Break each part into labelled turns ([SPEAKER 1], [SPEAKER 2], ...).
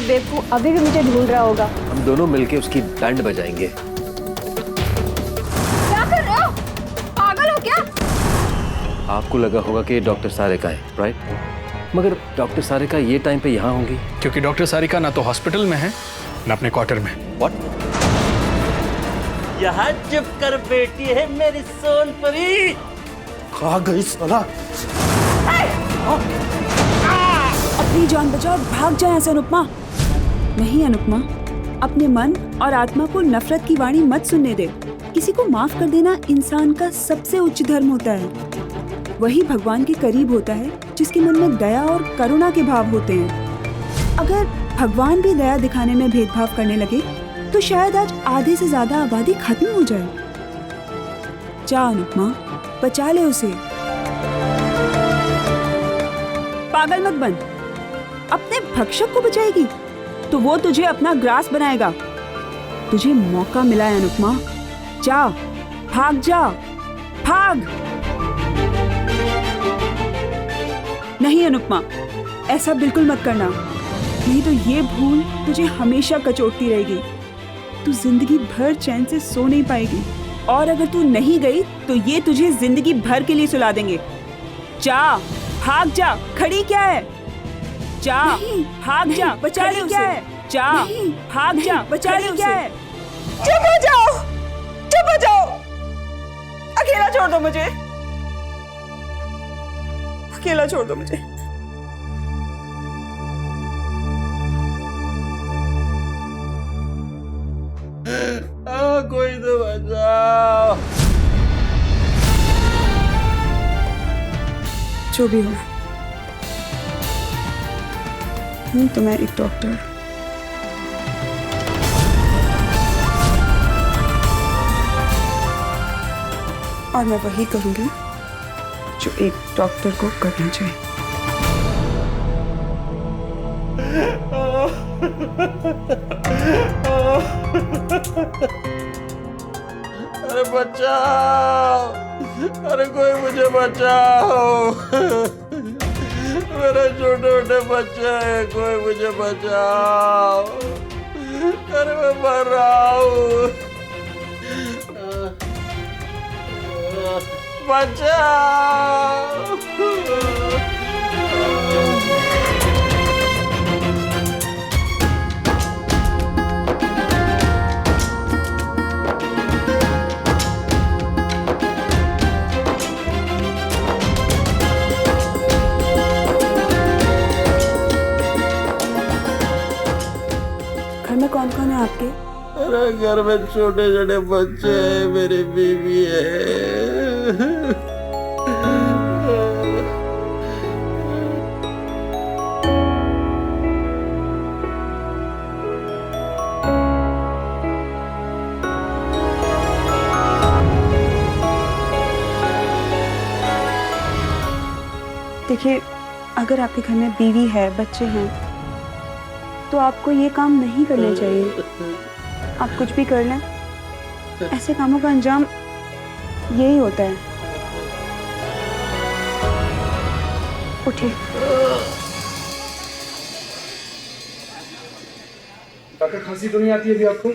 [SPEAKER 1] बेवकूफ अभी भी मुझे ढूंढ रहा होगा।
[SPEAKER 2] हम दोनों मिलके उसकी बैंड बजाएंगे।
[SPEAKER 1] क्या कर रहे हो? पागल हो क्या?
[SPEAKER 2] आपको लगा होगा कि डॉक्टर सारिका है, राइट? मगर डॉक्टर सारिका ये टाइम पे यहाँ होंगी?
[SPEAKER 3] क्योंकि डॉक्टर सारिका ना तो हॉस्पिटल में है ना अपने क्वार्टर में।
[SPEAKER 2] व्हाट?
[SPEAKER 4] यहाँ चुप कर बेटी है मेरी सोनपरी।
[SPEAKER 5] कहाँ गई साला?
[SPEAKER 6] अपनी जान बचाओ और भाग जाए ऐसे अनुपमा। नहीं अनुपमा, अपने मन और आत्मा को नफरत की वाणी मत सुनने दे। किसी को माफ कर देना इंसान का सबसे उच्च धर्म होता है। वही भगवान के करीब होता है जिसके मन में दया और करुणा के भाव होते हैं। अगर भगवान भी दया दिखाने में भेदभाव करने लगे तो शायद आज आधे से ज्यादा आबादी खत्म हो जाए। जा अनुपमा, बचा ले उसे। पागल मत बन। अपने भक्षक को बचाएगी तो वो तुझे अपना ग्रास बनाएगा। तुझे मौका मिला है अनुपमा, जा, भाग जा, भाग। नहीं अनुपमा, ऐसा बिल्कुल मत करना, नहीं तो ये भूल तुझे हमेशा कचोटती रहेगी। तू जिंदगी भर चैन से सो नहीं पाएगी और अगर तू नहीं गई तो ये तुझे जिंदगी भर के लिए सुला देंगे। जा, भाग जा, खड़ी क्या है? जा, भाग जा, बचा ले क्या है? जा, भाग जा, बचा ले क्या है?
[SPEAKER 7] चुप हो जाओ, चुप हो जाओ। अकेला छोड़ दो मुझे, अकेला छोड़ दो मुझे।
[SPEAKER 4] कोई तो बचाओ।
[SPEAKER 6] जो भी हो, हूँ तो मैं एक डॉक्टर। और मैं वही करूंगी जो एक डॉक्टर को करना चाहिए।
[SPEAKER 4] अरे बचाओ, अरे कोई मुझे बचाओ। मेरे छोटे छोटे बच्चे हैं, कोई मुझे बचाओ। अरे मैं मर रहा हूँ, बचाओ।
[SPEAKER 6] घर में कौन कौन है आपके?
[SPEAKER 4] अरे घर में छोटे छोटे बच्चे हैं, मेरी बीवी है।
[SPEAKER 6] देखिए, अगर आपके घर में बीवी है, बच्चे हैं, तो आपको ये काम नहीं करने चाहिए। आप कुछ भी कर लें, ऐसे कामों का अंजाम यही होता है। उठिए।
[SPEAKER 5] डॉक्टर, खांसी तो नहीं आती है अभी आपको?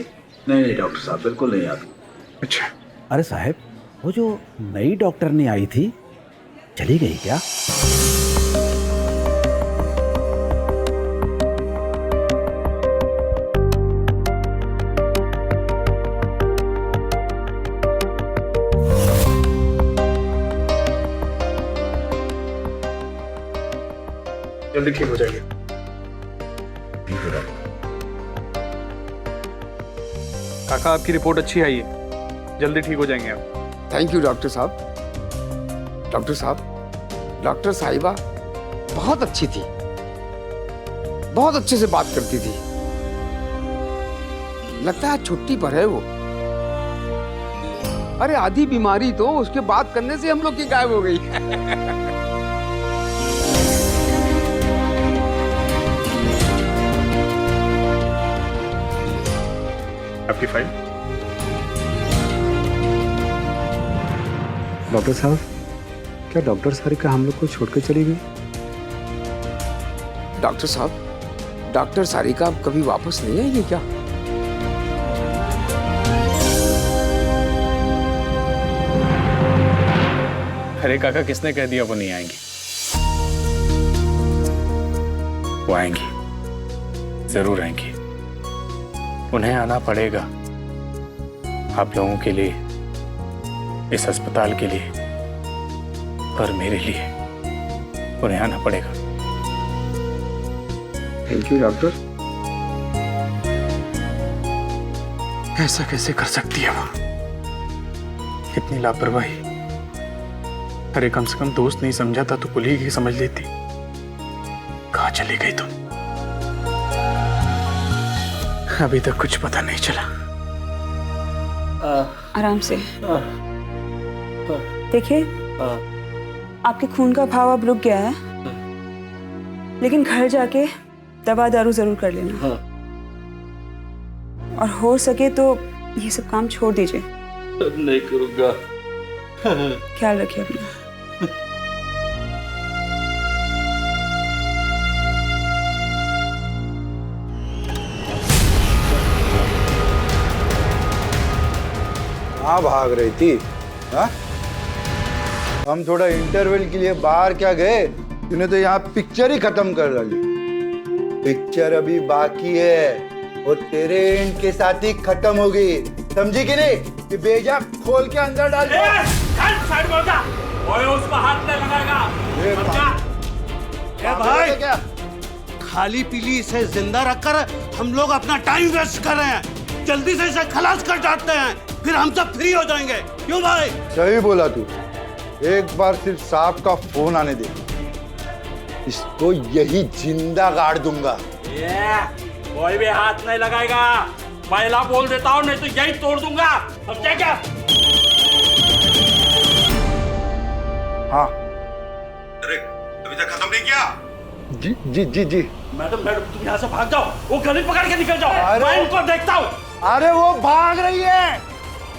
[SPEAKER 8] नहीं डॉक्टर साहब, बिल्कुल नहीं आती।
[SPEAKER 3] अच्छा,
[SPEAKER 8] अरे साहब, वो जो नई डॉक्टर ने आई थी, चली गई क्या?
[SPEAKER 5] जल्दी ठीक हो जाएगी।
[SPEAKER 3] काका आपकी रिपोर्ट अच्छी आई है, जल्दी ठीक हो जाएंगे आप।
[SPEAKER 9] थैंक यू डॉक्टर साहब। डॉक्टर साहब, डॉक्टर साहिबा बहुत अच्छी थी, बहुत अच्छे से बात करती थी। लगता है छुट्टी पर है वो। अरे आधी बीमारी तो उसके बात करने से हम लोग की गायब हो गई।
[SPEAKER 3] आपकी फाइल।
[SPEAKER 5] डॉक्टर साहब, क्या डॉक्टर सारिका हम लोग को छोड़ के चली गई?
[SPEAKER 9] डॉक्टर साहब, डॉक्टर सारिका कभी वापस नहीं आएगी क्या?
[SPEAKER 3] अरे काका, किसने कह दिया वो नहीं आएंगी? वो आएंगी, जरूर आएंगी। उन्हें आना पड़ेगा, आप लोगों के लिए, इस अस्पताल के लिए, और मेरे लिए उन्हें आना पड़ेगा।
[SPEAKER 9] Thank you doctor.
[SPEAKER 3] ऐसा कैसे कर सकती है वो? कितनी लापरवाही। अरे कम से कम दोस्त नहीं समझा था तो कुली ही समझ लेती। कहाँ चली गई तुम? अभी तक कुछ पता नहीं चला।
[SPEAKER 6] आराम से देखिए, आपके खून का भाव अब रुक गया है, लेकिन घर जाके दवा दारू जरूर कर लेना। और हो सके तो ये सब काम छोड़ दीजिए।
[SPEAKER 4] नहीं करूंगा।
[SPEAKER 6] ख्याल रखिए अपना।
[SPEAKER 10] कहाँ भाग रही थी? हा? हम थोड़ा इंटरवल के लिए बाहर क्या गए? तूने तो यहाँ पिक्चर ही खत्म कर डाली। पिक्चर अभी बाकी है, वो तेरे एंड के साथ ही खत्म होगी, समझी कि नहीं? कि बेजा खोल के अंदर डाल दो।
[SPEAKER 4] साइड बोल जा। ओए उसको हाथ नहीं लगाएगा।
[SPEAKER 10] ए भाई, क्या
[SPEAKER 8] खाली पीली इसे जिंदा रखकर हम लोग अपना टाइम वेस्ट कर रहे हैं। जल्दी से इसे खलास कर डालते हैं, फिर हम सब फ्री हो जाएंगे। क्यों भाई?
[SPEAKER 10] सही बोला तू। एक बार सिर्फ साहब का फोन आने दे, इसको यही जिंदा गाड़ दूंगा।
[SPEAKER 4] कोई भी हाथ नहीं लगाएगा, पहला बोल देता हूँ, नहीं तो यही तोड़ दूंगा। समझे क्या?
[SPEAKER 10] हाँ।
[SPEAKER 11] अरे अभी तक खत्म नहीं किया?
[SPEAKER 10] जी जी जी जी।
[SPEAKER 4] मैडम तुम यहाँ से भाग जाओ, वो गली पकड़ के निकल जाओ। मैं इनको देखता हूँ।
[SPEAKER 10] अरे वो भाग रही है,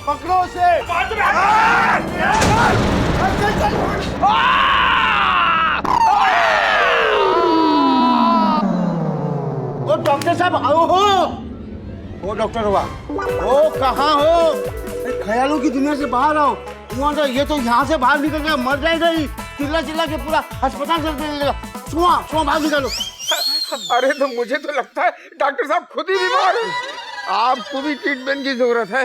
[SPEAKER 10] पकड़ो उसे।
[SPEAKER 8] ओ डॉक्टर साहब, आओ हो।
[SPEAKER 10] वो डॉक्टर हुआ।
[SPEAKER 8] ओ कहाँ हो? ख्यालों की दुनिया से बाहर आओ। ये तो यहाँ से बाहर निकल गया, मर जाएगा ही। चिल्ला चिल्ला के पूरा अस्पताल चल देगा। सुआ बाहर निकालो।
[SPEAKER 9] अरे तो मुझे तो लगता है डॉक्टर साहब खुद ही बीमार है, आपको भी ट्रीटमेंट की जरूरत है।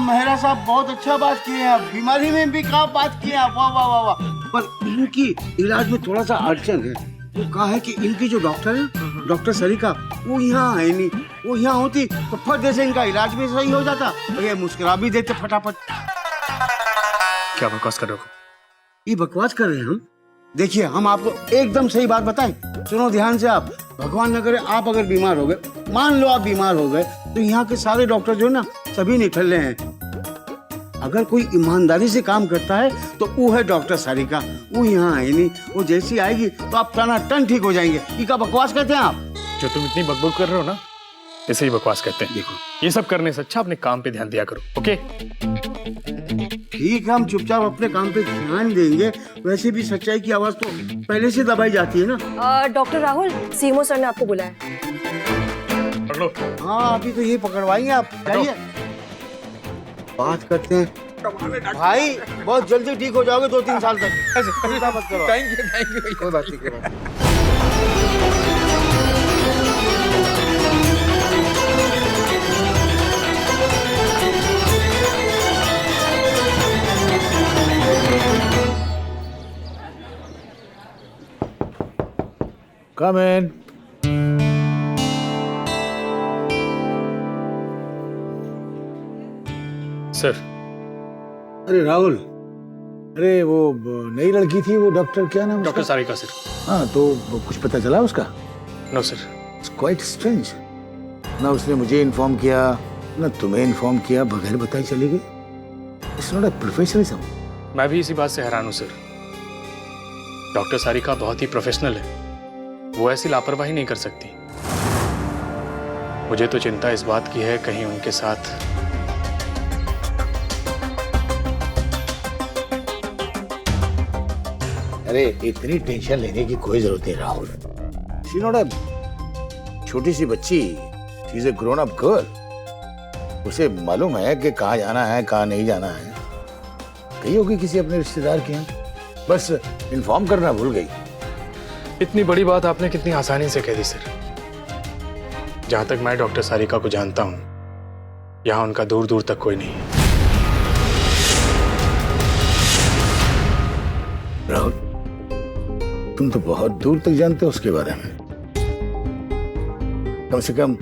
[SPEAKER 8] मेहरा साहब बहुत अच्छा बात किए आप, बीमारी में भी क्या बात किए आप। वाह वाह वाह वाह। पर इनकी इलाज में थोड़ा सा अड़चन है। वो कहा है कि इनकी जो डॉक्टर है, डॉक्टर सरिका, वो यहाँ है नहीं। वो यहाँ होती तो फट से इनका इलाज भी सही हो जाता और ये मुस्कुरा भी देते फटाफट।
[SPEAKER 3] क्या बकवास कर रहे हो?
[SPEAKER 8] ये बकवास कर रहे हैं हम? देखिए, हम आपको एकदम सही बात बताएं, सुनो ध्यान से आप। भगवान न करे आप अगर बीमार हो गए, मान लो आप बीमार हो गए, तो यहाँ के सारे डॉक्टर जो है ना, सभी निठल्ले हैं। अगर कोई ईमानदारी से काम करता है तो वो है डॉक्टर सारिका। वो यहाँ आई नहीं, वो जैसी आएगी तो आप टन ठीक हो जाएंगे। ये क्या बकवास कहते हैं आप?
[SPEAKER 3] जो तुम इतनी बकबक कर रहे हो ना, इसे ही बकवास कहते हैं।
[SPEAKER 8] देखो,
[SPEAKER 3] ये सब करने से अच्छा अपने काम पे ध्यान दिया करो। ओके?
[SPEAKER 8] ठीक है, हम चुपचाप अपने काम पे ध्यान देंगे। वैसे भी सच्चाई की आवाज तो पहले से दबाई जाती है ना।
[SPEAKER 1] डॉक्टर राहुल, सीएमओ सर ने आपको बुलाया।
[SPEAKER 3] पकड़ो।
[SPEAKER 8] हाँ, अभी तो ये पकड़वाएंगे आप। जाइए, बात करते हैं। भाई बहुत जल्दी ठीक हो जाओगे, 2-3 साल तक। चिंता मत करो।
[SPEAKER 9] Thank you. कोई बात नहीं।
[SPEAKER 5] Come in.
[SPEAKER 3] सर।
[SPEAKER 5] अरे राहुल, अरे वो नई लड़की थी, वो डॉक्टर क्या नाम?
[SPEAKER 3] Doctor Sarika sir.
[SPEAKER 5] हाँ, तो कुछ पता चला उसका?
[SPEAKER 3] No sir.
[SPEAKER 5] It's quite strange. ना उसने मुझे इन्फॉर्म किया, ना तुम्हें इन्फॉर्म किया, बगैर बताई चली गई। It's not a professionalism.
[SPEAKER 3] मैं भी इसी बात से हैरान हूँ सर। डॉक्टर सारिका बहुत ही प्रोफेशनल है, वो ऐसी लापरवाही नहीं कर सकती। मुझे तो चिंता इस बात की है कहीं उनके साथ
[SPEAKER 5] अरे इतनी टेंशन लेने की कोई जरूरत नहीं राहुल। शी नॉट अ छोटी सी बच्ची, she is a grown up girl, उसे मालूम है कि कहाँ जाना है कहाँ नहीं जाना है। गई होगी किसी अपने रिश्तेदार के यहाँ, बस इन्फॉर्म करना भूल गई।
[SPEAKER 3] इतनी बड़ी बात आपने कितनी आसानी से कह दी सर। जहां तक मैं डॉक्टर सारिका को जानता हूं, यहां उनका दूर दूर तक कोई नहीं है।
[SPEAKER 5] राहुल, तुम तो बहुत दूर तक जानते हो उसके बारे में। कम से कम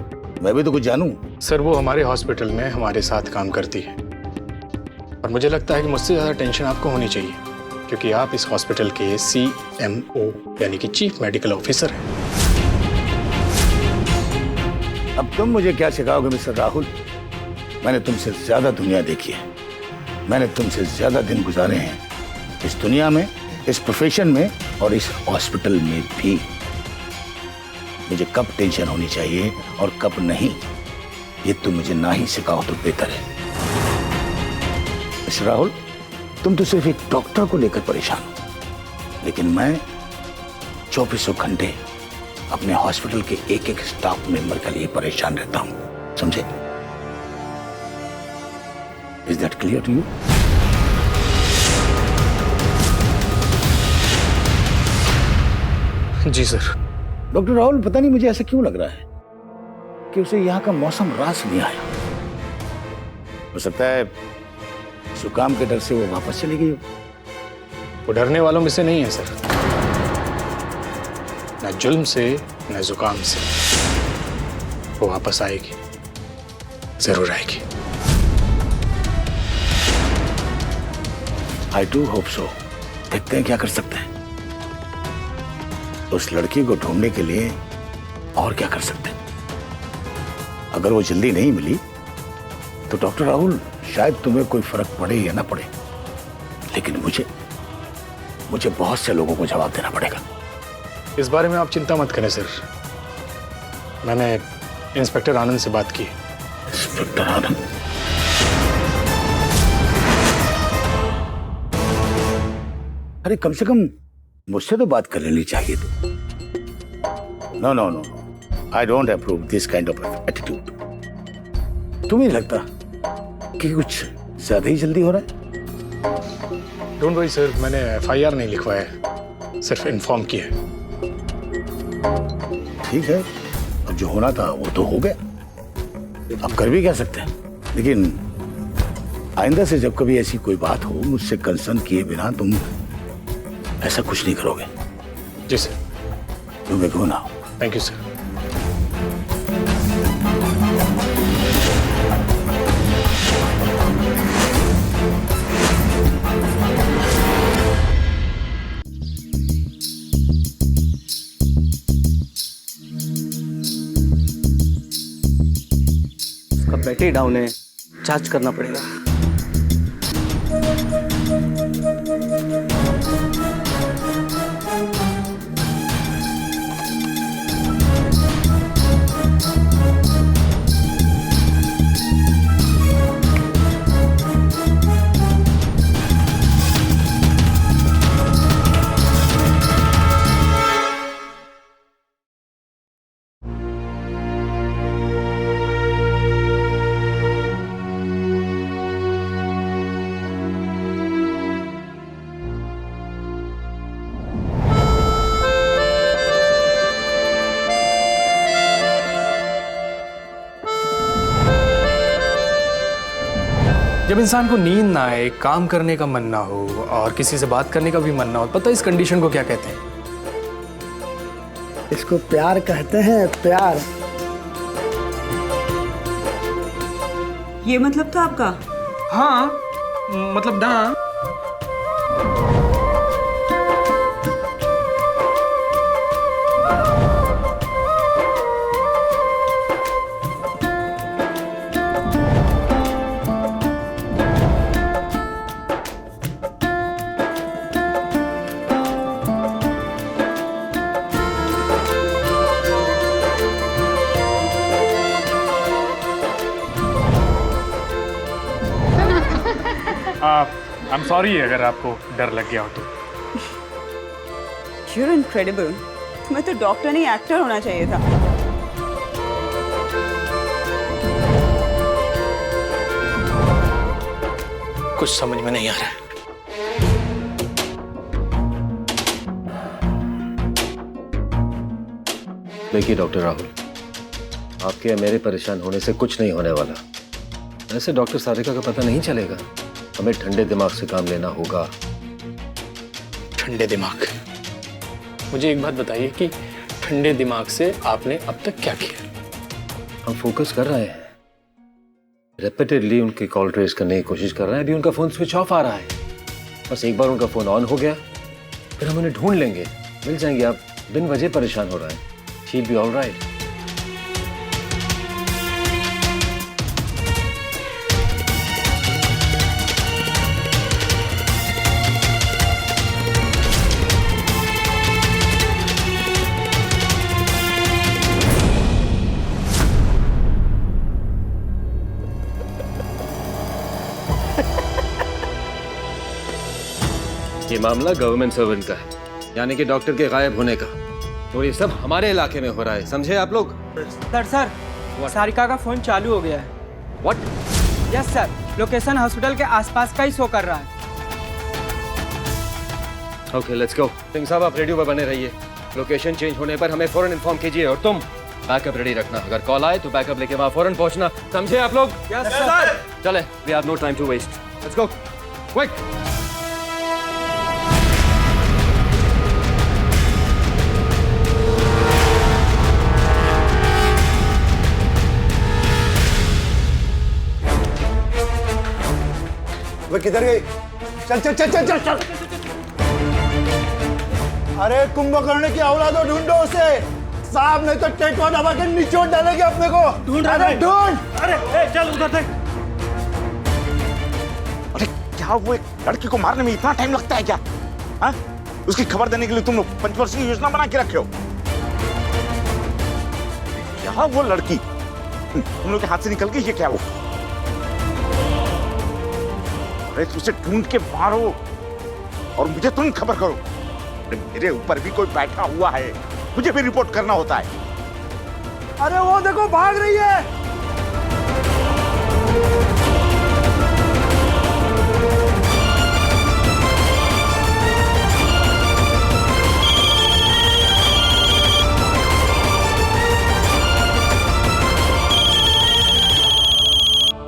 [SPEAKER 5] मैं भी तो कुछ जानूं।
[SPEAKER 3] सर वो हमारे हॉस्पिटल में हमारे साथ काम करती है, और मुझे लगता है कि मुझसे ज्यादा टेंशन आपको होनी चाहिए, क्योंकि आप इस हॉस्पिटल के CMO यानी कि चीफ मेडिकल ऑफिसर हैं।
[SPEAKER 5] अब तुम मुझे क्या सिखाओगे मिस्टर राहुल? मैंने तुमसे ज्यादा दुनिया देखी है, मैंने तुमसे ज्यादा दिन गुजारे हैं इस दुनिया में, इस प्रोफेशन में और इस हॉस्पिटल में भी। मुझे कब टेंशन होनी चाहिए और कब नहीं, ये तुम मुझे ना ही सिखाओ तो बेहतर है। मिस्टर राहुल, तुम तो सिर्फ एक डॉक्टर को लेकर परेशान हो, लेकिन मैं 24 घंटे अपने हॉस्पिटल के एक एक स्टाफ मेंबर के लिए परेशान रहता हूं, समझे? Is that clear to you?
[SPEAKER 3] जी सर।
[SPEAKER 5] डॉक्टर राहुल, पता नहीं मुझे ऐसा क्यों लग रहा है कि उसे यहाँ का मौसम रास नहीं आया। हो सकता है जुकाम के डर से वो वापस चली गई हो।
[SPEAKER 3] वो डरने वालों में से नहीं है सर, न जुल्म से न जुकाम से। वो वापस आएगी, जरूर आएगी।
[SPEAKER 5] I do hope so. देखते हैं क्या कर सकते हैं। उस लड़की को ढूंढने के लिए और क्या कर सकते हैं। अगर वो जल्दी नहीं मिली तो डॉक्टर राहुल शायद तुम्हें कोई फर्क पड़े या ना पड़े, लेकिन मुझे बहुत से लोगों को जवाब देना पड़ेगा।
[SPEAKER 3] इस बारे में आप चिंता मत करें सर, मैंने इंस्पेक्टर आनंद से बात की।
[SPEAKER 5] इंस्पेक्टर आनंद? अरे कम से कम मुझसे तो बात कर लेनी चाहिए थी। No no no, I don't approve this kind of attitude. तुम्हें नहीं लगता कि कुछ ज्यादा ही जल्दी हो रहा है?
[SPEAKER 3] डोंट वरी सर, मैंने FIR नहीं लिखवाया, सिर्फ इन्फॉर्म किया है।
[SPEAKER 5] ठीक है, अब जो होना था वो तो हो गया, अब कर भी क्या सकते हैं। लेकिन आइंदा से जब कभी ऐसी कोई बात हो, मुझसे कंसर्न किए बिना तुम ऐसा कुछ नहीं करोगे।
[SPEAKER 3] जी सर।
[SPEAKER 5] तुम एक हो ना।
[SPEAKER 3] Thank you sir.
[SPEAKER 12] उसका बैटरी डाउन है, चार्ज करना पड़ेगा।
[SPEAKER 3] जब इंसान को नींद ना आए, काम करने का मन ना हो और किसी से बात करने का भी मन ना हो, पता है इस कंडीशन को क्या कहते हैं?
[SPEAKER 12] इसको प्यार कहते हैं, प्यार।
[SPEAKER 6] ये मतलब था आपका?
[SPEAKER 3] हाँ, मतलब ना। I'm sorry अगर आपको डर लग गया हो तो।
[SPEAKER 6] You're incredible. तुम्हें तो डॉक्टर नहीं एक्टर होना चाहिए था।
[SPEAKER 3] कुछ समझ में नहीं आ रहा है।
[SPEAKER 2] देखिए डॉक्टर राहुल, आपके या मेरे परेशान होने से कुछ नहीं होने वाला। ऐसे डॉक्टर सारिका का पता नहीं चलेगा। हमें ठंडे दिमाग से काम लेना होगा।
[SPEAKER 3] ठंडे दिमाग? मुझे एक बात बताइए कि ठंडे दिमाग से आपने अब तक क्या किया?
[SPEAKER 2] हम फोकस कर रहे हैं, रेपिटेडली उनकी कॉल ट्रेस करने की कोशिश कर रहे हैं। अभी उनका फोन स्विच ऑफ आ रहा है। बस एक बार उनका फोन ऑन हो गया फिर हम उन्हें ढूंढ लेंगे, मिल जाएंगे। आप बिन वजह परेशान हो रहे हैं। She'll be all right. ये मामला गवर्नमेंट सर्वेंट का है, यानी कि डॉक्टर के गायब होने का। और ये सब हमारे इलाके में हो रहा है, समझे आप लोग?
[SPEAKER 12] सर सारिका का फोन चालू हो गया है।
[SPEAKER 2] What?
[SPEAKER 12] Yes sir, location hospital के आसपास का ही शो कर रहा है।
[SPEAKER 2] Okay let's go. सिंह साहब आप रेडियो पर बने रहिए। लोकेशन चेंज होने पर हमें फौरन इन्फॉर्म कीजिए और तुम बैकअप रेडी रखना। अगर कॉल आए तो बैकअप लेके वहां फौरन पहुंचना, समझे आप लोग?
[SPEAKER 12] Yes sir.
[SPEAKER 2] चले, we have no time to waste. Let's go quick.
[SPEAKER 10] वो किधर गई? चल चल चल चल चल चल। अरे कुंभकर्ण की औलादो ढूंढो उसे। साहब नहीं तो टेटवा दबा के निचोड़ डालेंगे अपने को। ढूंढ अरे ढूंढ। अरे चल उधर देख।
[SPEAKER 9] अरे क्या वो एक लड़की को मारने में इतना टाइम लगता है क्या? हाँ? उसकी खबर देने के लिए तुम लोग पंचवर्षीय योजना बना के रखे हो। क्या वो लड़की तुम लोग के हाथ से निकल गई? ये क्या वो? अरे उसे ढूंढ के मारो और मुझे तुरंत खबर करो। मेरे ऊपर भी कोई बैठा हुआ है, मुझे भी रिपोर्ट करना होता है।
[SPEAKER 10] अरे वो देखो भाग रही है।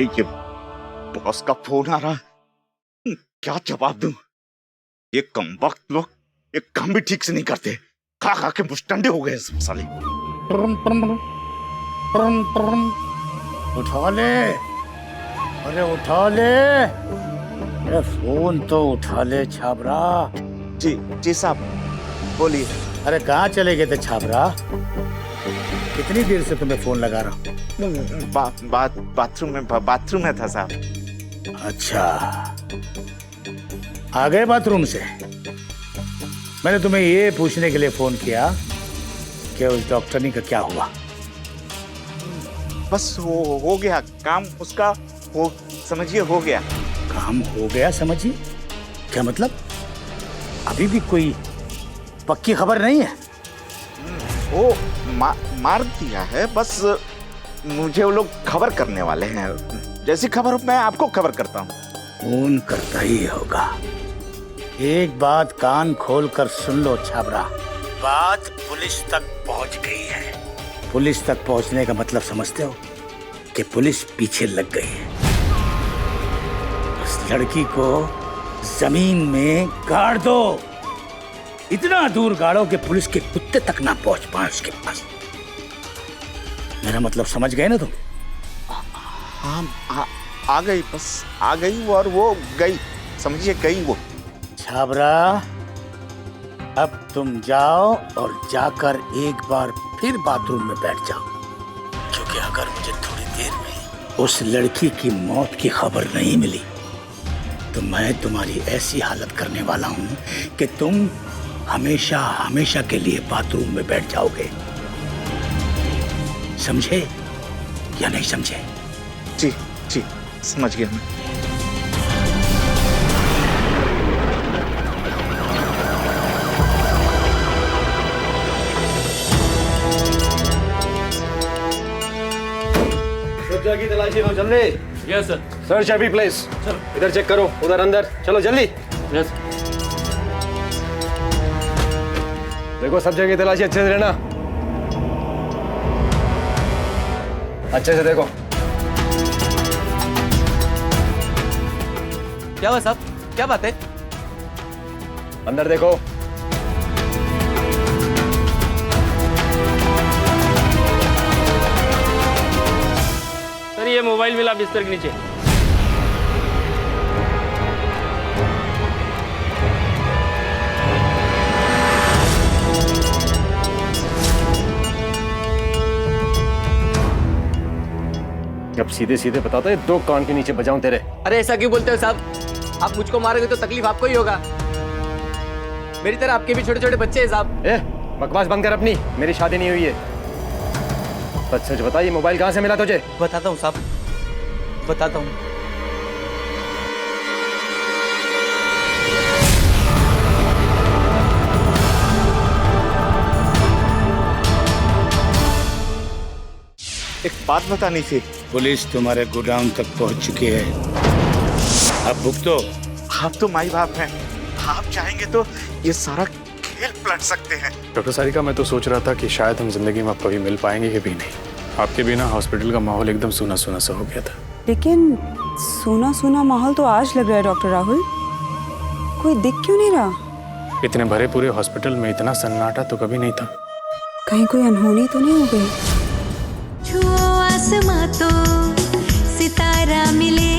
[SPEAKER 9] ये बॉस का फोन आ रहा है, क्या जवाब दूं? ये कमबख्त लोग एक काम भी ठीक से नहीं करते। खा खा के मुस्टंडे हो गए सब साले।
[SPEAKER 5] उठा ले, अरे उठा ले, अरे फोन तो उठा ले छाबरा।
[SPEAKER 9] जी जी साहब बोलिए।
[SPEAKER 5] अरे कहाँ चले गए थे छाबरा? कितनी देर से तुम्हें फोन लगा रहा हूँ?
[SPEAKER 9] बाथरूम में था साहब।
[SPEAKER 5] अच्छा, आ गए बाथरूम से? मैंने तुम्हें ये पूछने के लिए फोन किया कि उस डॉक्टरनी का क्या हुआ।
[SPEAKER 9] बस हो गया काम उसका, वो समझिए हो गया।
[SPEAKER 5] काम हो गया समझिए? क्या मतलब? अभी भी कोई पक्की खबर नहीं है?
[SPEAKER 9] वो मार दिया है, बस मुझे वो लोग खबर करने वाले हैं। जैसी खबर मैं आपको खबर करता हूँ।
[SPEAKER 5] फोन करता ही होगा। एक बात कान खोल कर सुन लो छाबरा, बात पुलिस तक पहुंच गई है। पुलिस तक पहुंचने का मतलब समझते हो? कि पुलिस पीछे लग गई है। उस लड़की को जमीन में गाड़ दो, इतना दूर गाड़ो कि पुलिस के कुत्ते तक ना पहुंच पाए उसके पास। मेरा मतलब समझ गए ना तुम?
[SPEAKER 9] हाँ आ गई, बस आ गई और वो गई, समझिए गई वो।
[SPEAKER 5] छाबरा अब तुम जाओ और जाकर एक बार फिर बाथरूम में बैठ जाओ, क्योंकि अगर मुझे थोड़ी देर में उस लड़की की मौत की खबर नहीं मिली तो मैं तुम्हारी ऐसी हालत करने वाला हूं कि तुम हमेशा हमेशा के लिए बाथरूम में बैठ जाओगे। समझे या नहीं समझे?
[SPEAKER 9] जी जी समझ गया मैं।
[SPEAKER 2] की तलाशी में चल रहे। Yes sir. Search every place. इधर चेक करो, उधर अंदर, चलो जल्दी। देखो सब जगह तलाशी अच्छे से लेना, अच्छे से देखो।
[SPEAKER 12] क्या हुआ साहब, क्या बात है?
[SPEAKER 2] अंदर देखो।
[SPEAKER 12] सर ये मोबाइल मिला बिस्तर के नीचे।
[SPEAKER 2] अब सीधे सीधे बताता है, दो कान के नीचे बजाऊं तेरे।
[SPEAKER 12] अरे ऐसा क्यों बोलते हो साहब? आप मुझको मारोगे तो तकलीफ आपको ही होगा। मेरी तरह आपके भी छोटे छोटे बच्चे हैं साहब।
[SPEAKER 2] ए, बकवास बंद कर अपनी, मेरी शादी नहीं हुई है। सच सच बता, ये मोबाइल कहाँ से मिला तुझे?
[SPEAKER 12] बताता हूँ साहब, बताता हूँ।
[SPEAKER 9] एक बात बतानी थी।
[SPEAKER 5] पुलिस तुम्हारे गोडाउन तक पहुंच चुकी है, अब भुगतो।
[SPEAKER 9] आप तो माई बाप हैं, आप चाहेंगे तो ये सारा खेल पलट सकते हैं।
[SPEAKER 3] डॉक्टर सारिका, मैं तो सोच रहा था कि शायद हम जिंदगी में अब कभी मिल पाएंगे कि भी नहीं। आपके बिना हॉस्पिटल का माहौल एकदम सूना सूना सा हो गया था।
[SPEAKER 6] लेकिन सूना सूना माहौल तो आज लग रहा है डॉक्टर राहुल। कोई दिख क्यों नहीं रहा?
[SPEAKER 3] इतने भरे पूरे हॉस्पिटल में इतना सन्नाटा तो कभी नहीं था।
[SPEAKER 6] कहीं कोई अनहोनी तो नहीं हो गई?
[SPEAKER 7] छुओ आसमां तो सितारा मिले।